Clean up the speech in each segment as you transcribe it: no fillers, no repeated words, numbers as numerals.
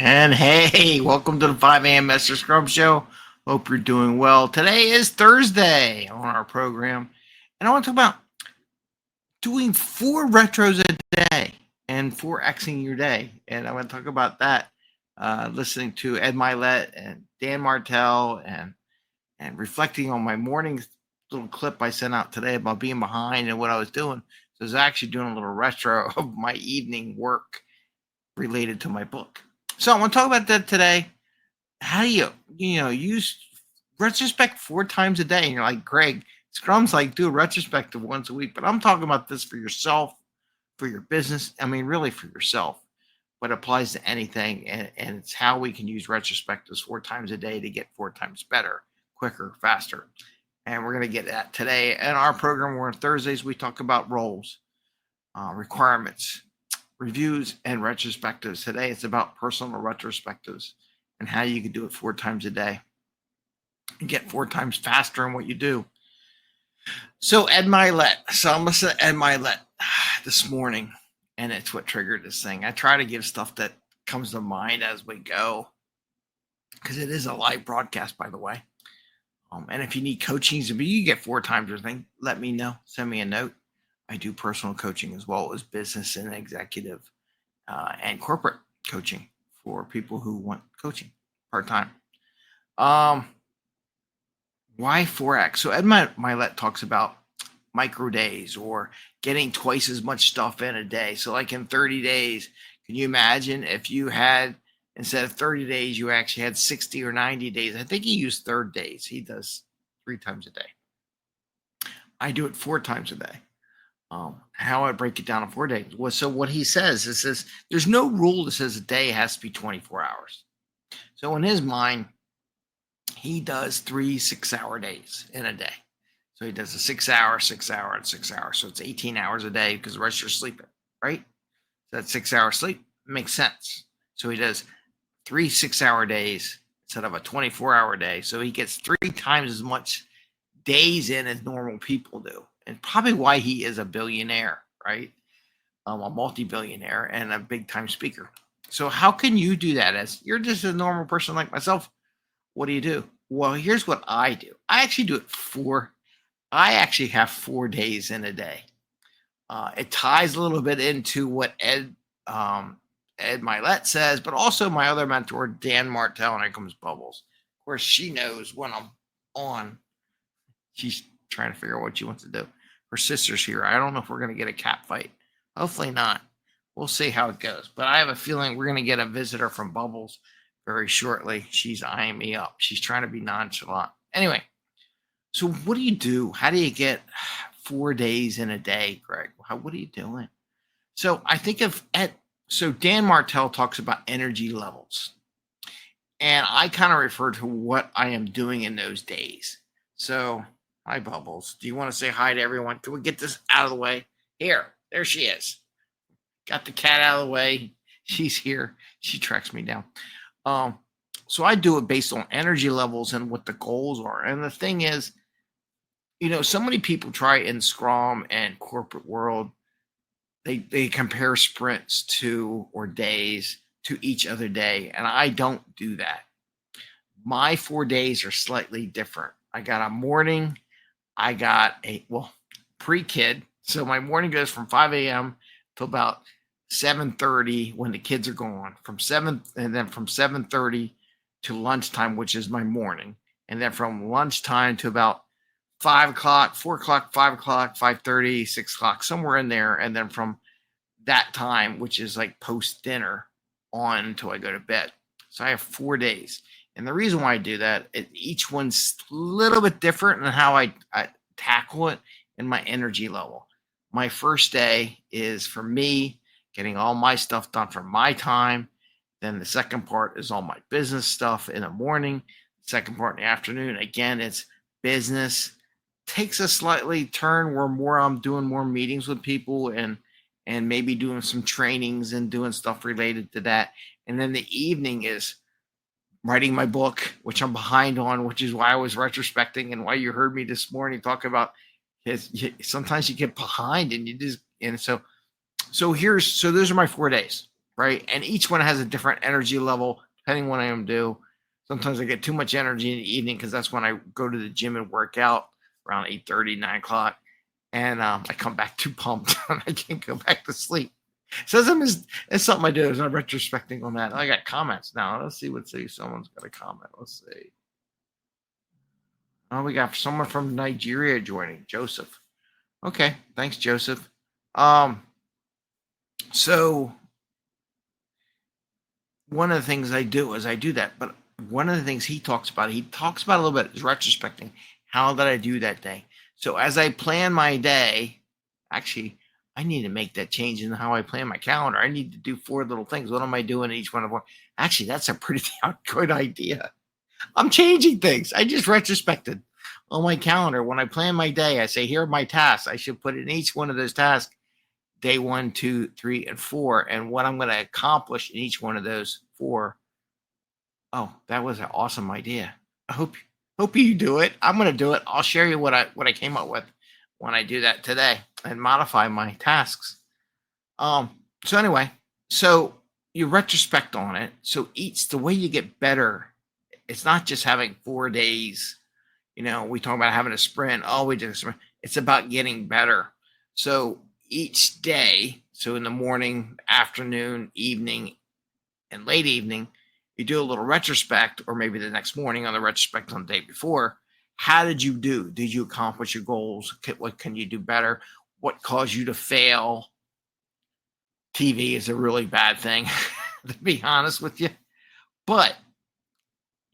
And hey, welcome to the 5 a.m. Mester Scrum Show. Hope you're doing well. Today is Thursday on our program, and I want to talk about doing 4 retros a day and 4Xing your day. And I want to talk about that, listening to Ed Mylett and Dan Martell and reflecting on my morning little clip I sent out today about being behind and what I was doing. So I was actually doing a little retro of my evening work related to my book. So I want to talk about that today. How do you use retrospect 4 times a day? And you're like, Greg, Scrum's like do a retrospective once a week, but I'm talking about this for yourself, for your business. I mean, really for yourself, but it applies to anything. And it's how we can use retrospectives 4 times a day to get 4 times better, quicker, faster. And we're going to get that today. In our program, we're on Thursdays, we talk about roles, requirements, reviews, and retrospectives. Today, it's about personal retrospectives and how you can do it 4 times a day and get 4 times faster in what you do. So Ed Mylett. So I'm listening to Ed Mylett this morning, and it's what triggered this thing. I try to give stuff that comes to mind as we go, because it is a live broadcast, by the way. And if you need coaching, you get 4 times your thing, let me know. Send me a note. I do personal coaching as well as business and executive and corporate coaching for people who want coaching part-time. Why 4X? So Ed Mylett talks about micro days or getting twice as much stuff in a day. So like in 30 days, can you imagine if you had, instead of 30 days, you actually had 60 or 90 days? I think he used third days. He does 3 times a day. I do it 4 times a day. How I break it down in 4 days. So what he says is there's no rule that says a day has to be 24 hours. So in his mind, he does 3 6-hour days in a day. So he does a 6-hour, 6-hour, and 6-hour. So it's 18 hours a day because the rest you're sleeping, right? So that 6-hour sleep makes sense. So he does 3 6-hour days instead of a 24-hour day. So he gets 3 times as much days in as normal people do. And probably why he is a billionaire, right? A multi-billionaire and a big-time speaker. So how can you do that as you're just a normal person like myself? What do you do? Well, here's what I do. I actually do it I actually have 4 days in a day. It ties a little bit into what Ed Mylett says, but also my other mentor, Dan Martell, and here comes Bubbles. Of course, she knows when I'm on. She's trying to figure out what she wants to do. Her sister's here. I don't know if we're going to get a cat fight. Hopefully not. We'll see how it goes. But I have a feeling we're going to get a visitor from Bubbles very shortly. She's eyeing me up. She's trying to be nonchalant. Anyway, so what do you do? How do you get 4 days in a day, Greg? What are you doing? So I think so Dan Martell talks about energy levels. And I kind of refer to what I am doing in those days. So, hi, Bubbles. Do you want to say hi to everyone? Can we get this out of the way? Here, there she is. Got the cat out of the way. She's here. She tracks me down. So I do it based on energy levels and what the goals are. And the thing is, so many people try in Scrum and corporate world, they compare sprints or days to each other day. And I don't do that. My 4 days are slightly different. I got a morning. I got pre-kid. So my morning goes from 5 a.m. to about 7:30 when the kids are gone. From 7:30 to lunchtime, which is my morning. And then from lunchtime to about 5 o'clock, 4 o'clock, 5 o'clock, 5:30, 6 o'clock, somewhere in there. And then from that time, which is like post-dinner on until I go to bed. So I have 4 days. And the reason why I do that, each one's a little bit different in how I tackle it and my energy level. My first day is for me getting all my stuff done for my time. Then the second part is all my business stuff in the morning. Second part in the afternoon, again, it's business. Takes a slightly turn where I'm doing more meetings with people and maybe doing some trainings and doing stuff related to that. And then the evening is writing my book, which I'm behind on, which is why I was retrospecting and why you heard me this morning talk about sometimes you get behind and so those are my 4 days, right? And each one has a different energy level depending on what I am do. Sometimes I get too much energy in the evening because that's when I go to the gym and work out around 8:30, 9 o'clock. And I come back too pumped and I can't go back to sleep. So it's something I do. I'm retrospecting on that. I got comments now. Let's see. Someone's got a comment. Let's see. Oh, we got someone from Nigeria joining, Joseph. Okay, thanks, Joseph. So one of the things I do is I do that, but one of the things he talks about a little bit is retrospecting. How did I do that day? So as I plan my day, actually, I need to make that change in how I plan my calendar. I need to do 4 little things. What am I doing each one of them? Actually, that's a pretty good idea. I'm changing things. I just retrospected on my calendar. When I plan my day, I say, here are my tasks. I should put in each one of those tasks, day 1, 2, 3, and 4, and what I'm going to accomplish in each one of those 4. Oh, that was an awesome idea. I hope you do it. I'm going to do it. I'll share you what I came up with when I do that today and modify my tasks. So anyway, so you retrospect on it. So the way you get better, it's not just having 4 days. We talk about having a sprint. Oh, we did a sprint. It's about getting better. So each day, so in the morning, afternoon, evening, and late evening, you do a little retrospect, or maybe the next morning on the retrospect on the day before. How did you do? Did you accomplish your goals? What can you do better? What caused you to fail? TV is a really bad thing, to be honest with you. But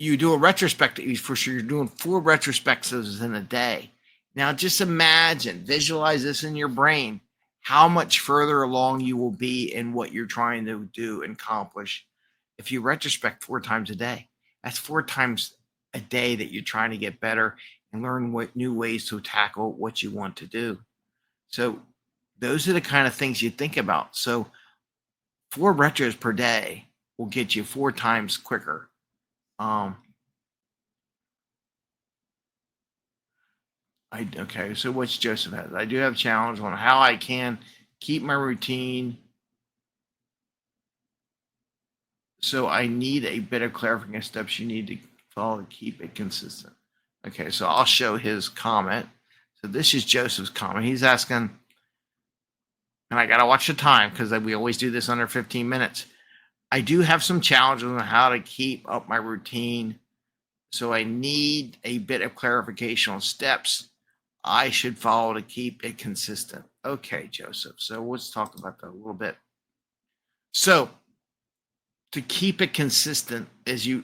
you do a retrospective, for sure. You're doing 4 retrospectives in a day. Now, just visualize this in your brain, how much further along you will be in what you're trying to do and accomplish if you retrospect 4 times a day. That's 4 times a day that you're trying to get better and learn what new ways to tackle what you want to do. So those are the kind of things you think about. So 4 retros per day will get you 4 times quicker. Okay, so what's Joseph has? I do have a challenge on how I can keep my routine. So I need a bit of clarification steps you need to follow to keep it consistent. Okay, so I'll show his comment. So this is Joseph's comment. He's asking, and I got to watch the time because we always do this under 15 minutes. I do have some challenges on how to keep up my routine. So I need a bit of clarification on steps I should follow to keep it consistent. Okay, Joseph. So let's talk about that a little bit. So to keep it consistent, the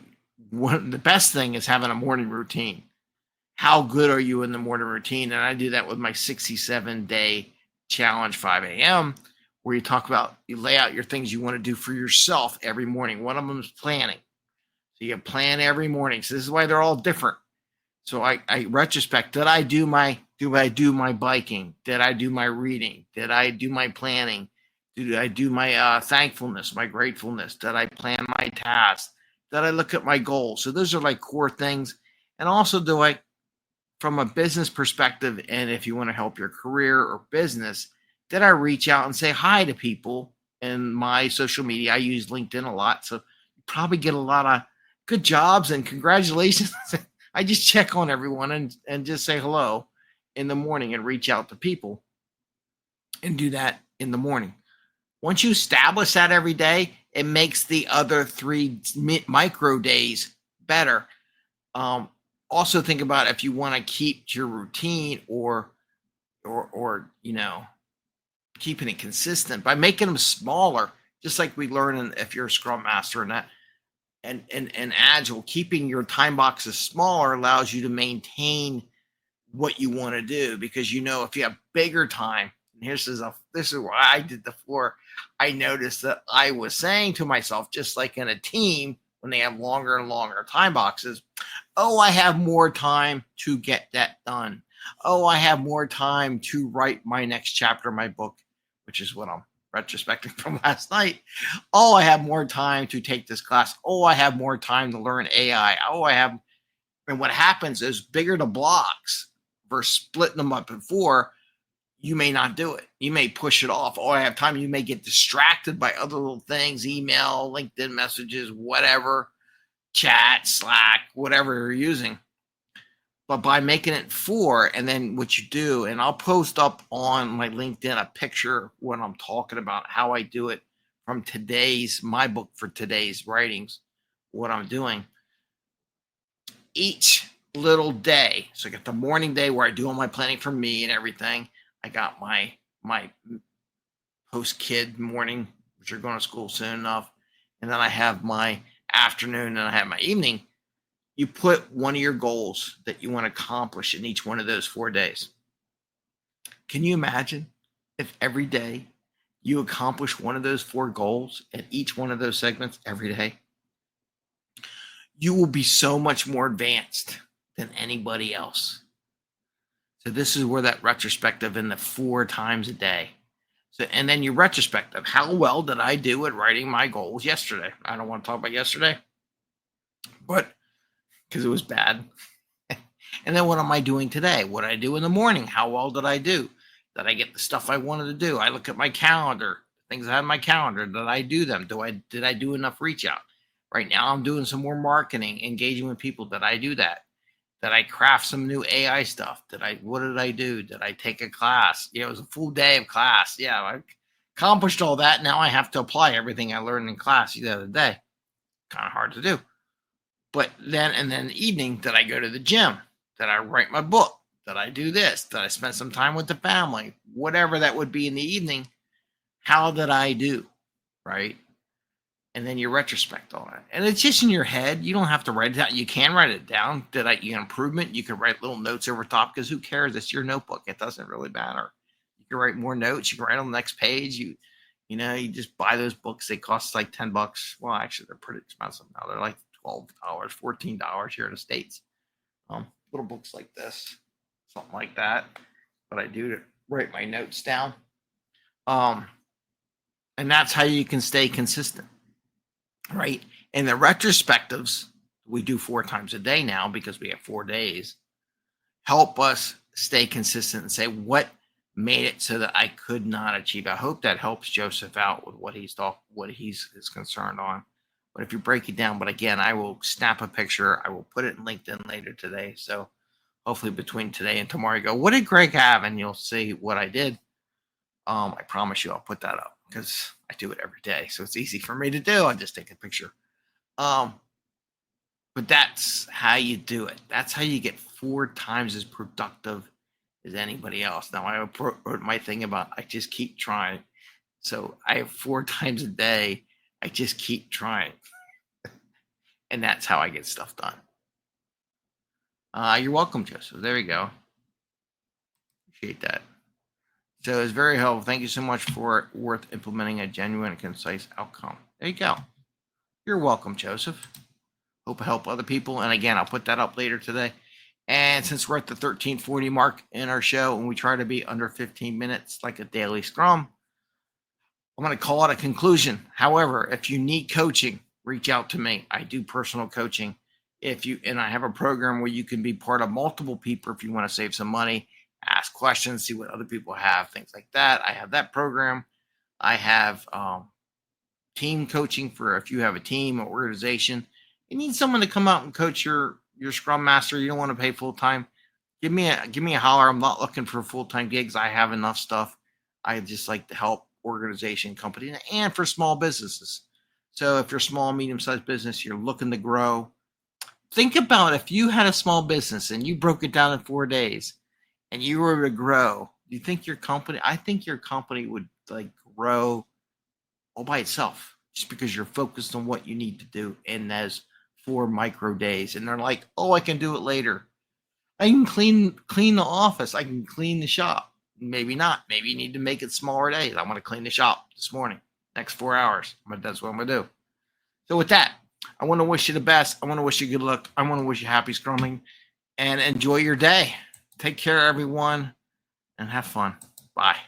best thing is having a morning routine. How good are you in the morning routine? And I do that with my 67-day challenge, 5 a.m., where you lay out your things you want to do for yourself every morning. One of them is planning. So you plan every morning. So this is why they're all different. So I retrospect. Did I do my biking? Did I do my reading? Did I do my planning? Did I do my thankfulness, my gratefulness? Did I plan my tasks? Did I look at my goals? So those are like core things. And also from a business perspective, and if you want to help your career or business, did I reach out and say hi to people in my social media? I use LinkedIn a lot. So you probably get a lot of good jobs and congratulations. I just check on everyone and just say hello in the morning and reach out to people and do that in the morning. Once you establish that every day, it makes the other 3 micro days better. Also think about if you want to keep your routine or keeping it consistent by making them smaller, just like we learn if you're a Scrum Master and that. And Agile, keeping your time boxes smaller allows you to maintain what you want to do, because if you have bigger time, and this is what I did before. I noticed that I was saying to myself, just like in a team, when they have longer and longer time boxes, oh, I have more time to get that done. Oh, I have more time to write my next chapter of my book, which is what I'm retrospecting from last night. Oh, I have more time to take this class. Oh, I have more time to learn AI. And what happens is bigger the blocks versus splitting them up in 4, you may not do it. You may push it off. Oh, I have time. You may get distracted by other little things, email, LinkedIn messages, whatever, chat, Slack, whatever you're using. But by making it 4, and then what you do, and I'll post up on my LinkedIn a picture when I'm talking about how I do it from my book for today's writings, what I'm doing. Each little day. So I got the morning day where I do all my planning for me and everything. I got my post-kid morning, which are going to school soon enough. And then I have my afternoon and I have my evening. You put one of your goals that you want to accomplish in each one of those 4 days. Can you imagine if every day you accomplish one of those 4 goals at each one of those segments every day? You will be so much more advanced than anybody else. So this is where that retrospective in the 4 times a day. So, and then your retrospective. How well did I do at writing my goals yesterday? I don't want to talk about yesterday, but because it was bad. And then what am I doing today? What did I do in the morning? How well did I do? Did I get the stuff I wanted to do? I look at my calendar, things I had in my calendar. Did I do them? Did I do enough reach out? Right now I'm doing some more marketing, engaging with people. Did I do that? Did I craft some new AI stuff? What did I do? Did I take a class? It was a full day of class. Yeah, I accomplished all that. Now I have to apply everything I learned in class the other day. Kind of hard to do. But then the evening, did I go to the gym? Did I write my book? Did I do this? Did I spend some time with the family? Whatever that would be in the evening, how did I do? Right? And then you retrospect on it. And it's just in your head. You don't have to write it down. You can write it down. Did I get improvement? You can write little notes over top because who cares? It's your notebook. It doesn't really matter. You can write more notes. You can write on the next page. You just buy those books. They cost like $10. Well, actually, they're pretty expensive now. They're like $12, $14 here in the States. Little books like this, something like that. What I do to write my notes down. And that's how you can stay consistent. Right. And the retrospectives we do 4 times a day now because we have 4 days help us stay consistent and say what made it so that I could not achieve. I hope that helps Joseph out with what he's concerned on. But if you break it down, but again, I will snap a picture. I will put it in LinkedIn later today. So hopefully between today and tomorrow, you go, what did Greg have? And you'll see what I did. I promise you I'll put that up because I do it every day. So it's easy for me to do. I just take a picture. But that's how you do it. That's how you get 4 times as productive as anybody else. Now I wrote my thing about I just keep trying. So I have 4 times a day. I just keep trying. And that's how I get stuff done. You're welcome, Joseph. There you go. Appreciate that. So it's very helpful. Thank you so much for worth implementing a genuine and concise outcome. There you go. You're welcome, Joseph. Hope I help other people. And again, I'll put that up later today. And since we're at the 1340 mark in our show and we try to be under 15 minutes like a daily Scrum, I'm going to call it a conclusion. However, if you need coaching, reach out to me. I do personal coaching. And I have a program where you can be part of multiple people if you want to save some money, ask questions, see what other people have, things like that. I have that program. I have team coaching for if you have a team or organization. You need someone to come out and coach your Scrum Master. You don't want to pay full time. Give me a holler. I'm not looking for full-time gigs. I have enough stuff. I just like to help organization companies and for small businesses. So if you're a small, medium-sized business, you're looking to grow. Think about if you had a small business and you broke it down in 4 days and you were to grow, do you think I think your company would like grow all by itself just because you're focused on what you need to do in those 4 micro days. And they're like, oh, I can do it later. I can clean the office. I can clean the shop. Maybe not. Maybe you need to make it smaller days. I want to clean the shop this morning, next 4 hours. That's what I'm going to do. So with that, I want to wish you the best. I want to wish you good luck. I want to wish you happy scrumming and enjoy your day. Take care, everyone, and have fun. Bye.